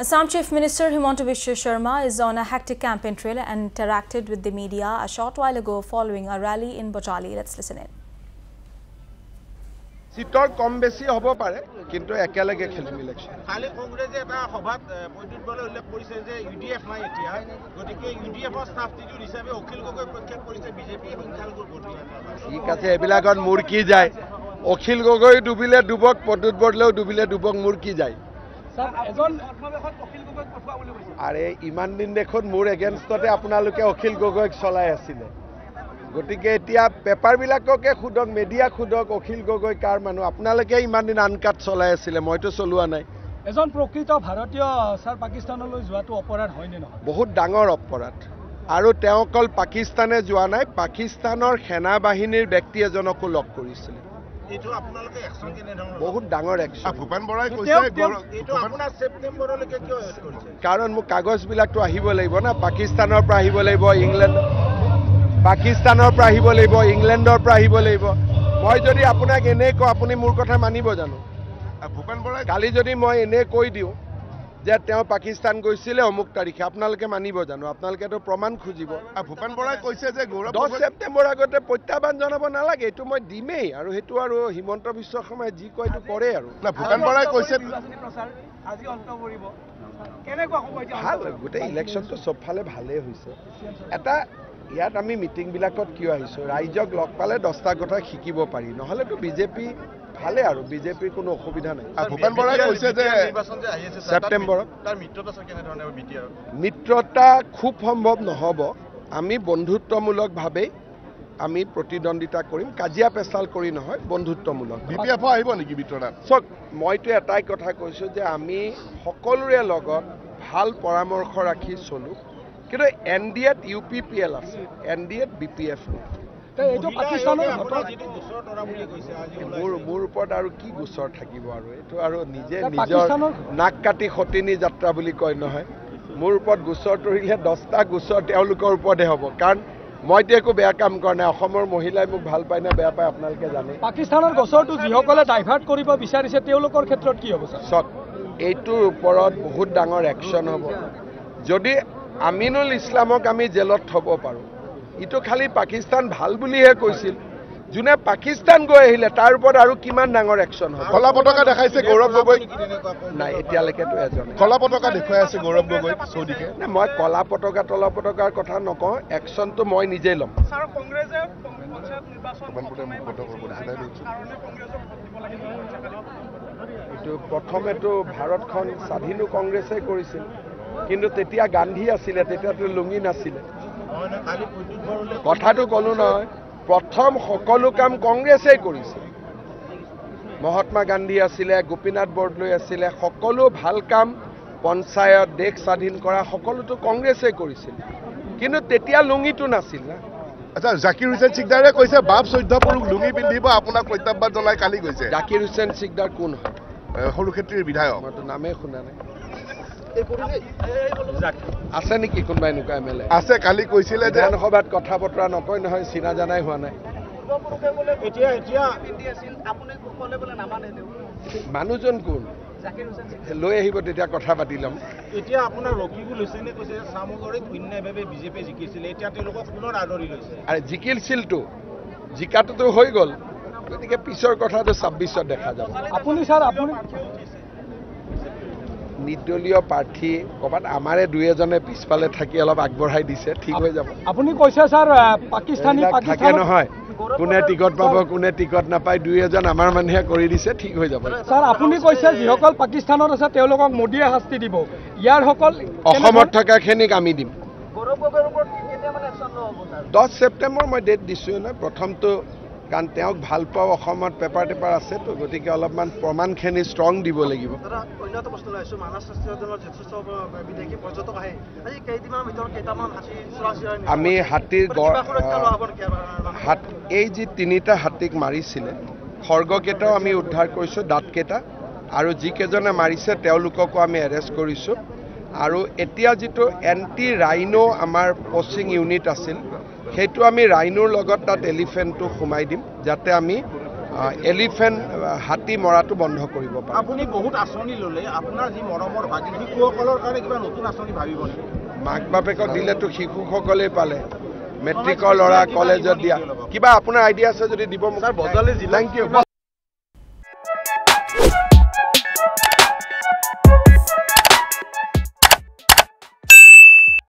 Assam Chief Minister Himanta Biswa Sharma is on a hectic campaign trail and interacted with the media a short while ago following a rally in Bojali. Let's listen in. Sitor kom besi hobo pare kintu ekelage khelim election khali congress eta sabhat pointit bole ullekh korise je UDF nai etia gotike UDF or staff titu hisabe okhil gogoi prokhya korise BJP hinkhalgur boti ঠিক আছে এবিলাগন মুর কি যায় অখিল গগৈ ডুবিলে ডুবক পদুত বদলেও ডুবিলে ডুবক মুর কি যায় sir এজন আত্মবেশত অখিল গগৈ পঠুৱা বুলি কৈছে আৰে ইমান দিন দেখোন মুৰ এগেইনষ্টতে আপোনালোকে অখিল গগৈক চলাই আছিল গটিকে এতিয়া পেপাৰ বিলাককে খুদক মিডিয়া খুদক অখিল গগৈ কাৰ মানুহ আপোনালোকে ইমান দিন আনকাট চলাই আছিল মইতো চলোৱা নাই এজন প্ৰকৃত ভাৰতীয় স্যাৰ পাকিস্তানলৈ যোৱাটো অপৰাধ হয় নে নহয় বহুত ডাঙৰ অপৰাধ আৰু তেওঁ অকল পাকিস্তানে যোৱা নাই পাকিস্তানৰ সেনা বাহিনীৰ ব্যক্তি এজনকো লগ কৰিছিল এটো আপোনালোকে একশন কেনে ধৰণৰ বহুত ডাঙৰ একশন ভূপেন বৰাই কৈছে এটো আপোনাৰ সেপ্টেম্বৰলৈকে কিয় এড কৰিছে কাৰণ মোক কাগজ বিলাকটো আহিব লাগিব না পাকিস্তানৰ পৰা আহিব লাগিব ইংলেণ্ড পাকিস্তানৰ পৰা আহিব লাগিব ইংলেণ্ডৰ পৰা আহিব লাগিব মই যদি আপোনাক এনে কও আপুনি মোৰ কথা মানিব জানো ভূপেন বৰাই কালি যদি মই এনে কৈ দিও যে তেওঁ পাকিস্তান গৈছিল অমুক তাৰিখে আপোনালোকে মানিব জানো আপোনালোকেতো প্ৰমাণ খুজিব ভূপেন বৰাই কৈছে যে গৌৰৱ 10 ছেপ্টেম্বৰ আগতে প্ৰত্যাহ্বান জনাব নালাগে এটো মই দিমেই আৰু হেতু আৰু হিমন্ত বিশ্ব শৰ্মাই যি কয়টো কৰে আৰু না ভূপেন বৰাই কৈছে আজি অন্ত কৰিব কেনেকুৱা হ'ব এতিয়া ভাল গোটেই ইলেকশ্যনটো সবফালে ভালে হৈছে এটা ইয়াত আমি মিটিং বিলাকত কিয় আহিছো ৰাইজক লগ পালে 10টা কথা শিকিব পাৰি নহলেতো বিজেপি ভালে আৰু বিজেপিৰ কোনো অসুবিধা নাই ভূপেন বৰাই কৈছে যে নিৰ্বাচন যে আহি আছে ছেপ্টেম্বৰত তাৰ মিত্ৰতা কেনে ধৰণৰ বিটিআৰ মিত্ৰতা খুব সম্ভৱ নহব আমি বন্ধুত্বমূলকভাৱে আমি প্ৰতিদ্বন্দিতা কৰিম কাজিয়া পেছাল কৰি নহয় বন্ধুত্বমূলক বিপিএফ আহিব নেকি মিত্ৰতা সক মইতো এটাই কথা কৈছো যে আমি সকলোৰে লগত ভাল পৰামৰ্শ ৰাখি চলো কিন্তু এনডিএত ইউপিপিএল আছে এনডিএত বিপিএফ এইটো পাকিস্তানৰ যিটো গোচৰ তৰা বুলি কৈছে আজি মোৰ ওপৰত আৰু কি গোচৰ থাকিব আৰু এইটো আৰু নিজে নিজৰ নাক কাটি খতিনী যাত্ৰা বুলি কয় নহয় মোৰ ওপৰত গোচৰ তৰিলে 10টা গোচৰ তেওঁলোকৰ ওপৰতে হ'ব কাৰণ মইতো একো বেয়া কাম কৰা নাই অসমৰ মহিলাই মোক ভাল পায় না বেয়া পায় আপোনালোকে জানে পাকিস্তানৰ গোচৰটো যিসকলে ডাইভাৰ্ট কৰিব বিচাৰিছে তেওঁলোকৰ ক্ষেত্ৰত কি হ'ব স্যাৰ এইটোৰ ওপৰত বহুত ডাঙৰ একশ্যন হ'ব যদি আমিনুল ইছলামক আমি জেলত থব পাৰো ইটো খালি পাকিস্তান ভাল বুলিহে কৈছিল যোনে পাকিস্তান গৈ আহিলে তাৰ ওপৰত আৰু কিমান ডাঙৰ একশ্যন হ'ব কলা পতাকা দেখাইছে গৌৰৱ গগৈ নাই এতিয়ালৈকেতো এজন কলা পতাকা দেখুৱাই আছে গৌৰৱ গগৈ চৌদিকে না মই কলা পতাকা তলা পতাকাৰ কথা নকওঁ একশ্যনটো মই নিজে ল'ম স্যাৰ কংগ্ৰেছে পঞ্চায়ত নিৰ্বাচন এইটো প্ৰথমেতো ভাৰতখন স্বাধীনো কংগ্ৰেছে কৰিছিল কিন্তু তেতিয়া গান্ধী আছিলে তেতিয়াতো লুঙি নাছিলে কথাটো ক'লো নহয় প্ৰথম সকলো কাম কংগ্ৰেছেই কৰিছিল মহাত্মা গান্ধী আছিলে গোপীনাথ বৰদলৈ আছিলে সকলো ভাল কাম পঞ্চায়ত দেশ স্বাধীন কৰা সকলোতো কংগ্ৰেছেই কৰিছিল কিন্তু তেতিয়া লুঙিটো নাছিল না আচ্ছা জাকিৰ হুছেইন সিকদাৰে কৈছে বাপ 14 পুৰুষ লুঙি পিন্ধিব আপোনাক প্ৰত্যাহ্বান জনাই কালি কৈছে জাকিৰ হুছেইন সিকদাৰ কোন হয় সৰুক্ষেত্ৰীৰ বিধায়ক মইতো নামেই শুনা নাই আছে নেকি কোনোবা এনেকুৱা এমএলএ আছে কালি কৈছিলে যে বিধানসভাত কথা বতৰা নকয় নহয় চিনা জানাই হোৱা নাই মানুহজন কোন লৈ আহিব তেতিয়া কথা পাতি ল'ম এতিয়া আপোনাৰ ৰকিবুল হুছেইনে কৈছে সামগ্ৰিক অন্যায়ভাৱে বিজেপি জিকিছিলে এতিয়া তেওঁলোকক পুনৰ আদৰি লৈছে আৰু জিকিলছিলতো জিকাটোতো হৈ গ'ল গতিকে পিছৰ কথাটো 26ত দেখা যাব আপুনি স্যাৰ আপুনি নিৰ্দলীয় প্ৰাৰ্থী ক'ৰবাত আমাৰে দুই এজনে পিছফালে থাকি অলপ আগবঢ়াই দিছে ঠিক হৈ যাব আপুনি কৈছে স্যাৰ পাকিস্তানী থাকে নহয় কোনে টিকট পাব কোনে টিকট নাপায় দুই এজন আমাৰ মানুহে কৰি দিছে ঠিক হৈ যাব স্যাৰ আপুনি কৈছে যিসকল পাকিস্তানত আছে তেওঁলোকক মোদীয়ে শাস্তি দিব ইয়াৰ সকল অসমত থকাখিনিক আমি দিম 10 ছেপ্টেম্বৰ মই ডেট দিছোঁ না প্ৰথমটো কাৰণ তেওঁক ভাল পাওঁ অসমত পেপাৰ টেপাৰ আছে তো গতিকে অলপমান প্ৰমাণখিনি ষ্ট্ৰং দিব লাগিব আমি হাতীৰ এই যি 3টা হাতীক মাৰিছিলে খৰ্গকেইটাও আমি উদ্ধাৰ কৰিছোঁ দাঁতকেইটা আৰু যিকেইজনে মাৰিছে তেওঁলোককো আমি এৰেষ্ট কৰিছোঁ আৰু এতিয়া যিটো এণ্টি ৰাইনো আমাৰ পোচিং ইউনিট আছিল সেইটো আমি ৰাইনোৰ লগত তাত এলিফেণ্টটো সোমাই দিম যাতে আমি এলিফেণ্ট হাতী মৰাটো বন্ধ কৰিব পাৰে। আপুনি বহুত আঁচনি ল'লে, আপোনাৰ যি মৰমৰ ভাগি শিশুসকলৰ কাৰণে কিবা নতুন আঁচনি ভাবিব নেকি? মাক বাপেকক দিলেতো শিশুসকলেই পালে, মেট্ৰিকৰ ল'ৰা কলেজত দিয়া কিবা আপোনাৰ আইডিয়া আছে যদি দিব। ছাৰ, বজালী জিলা থেংক ইউ।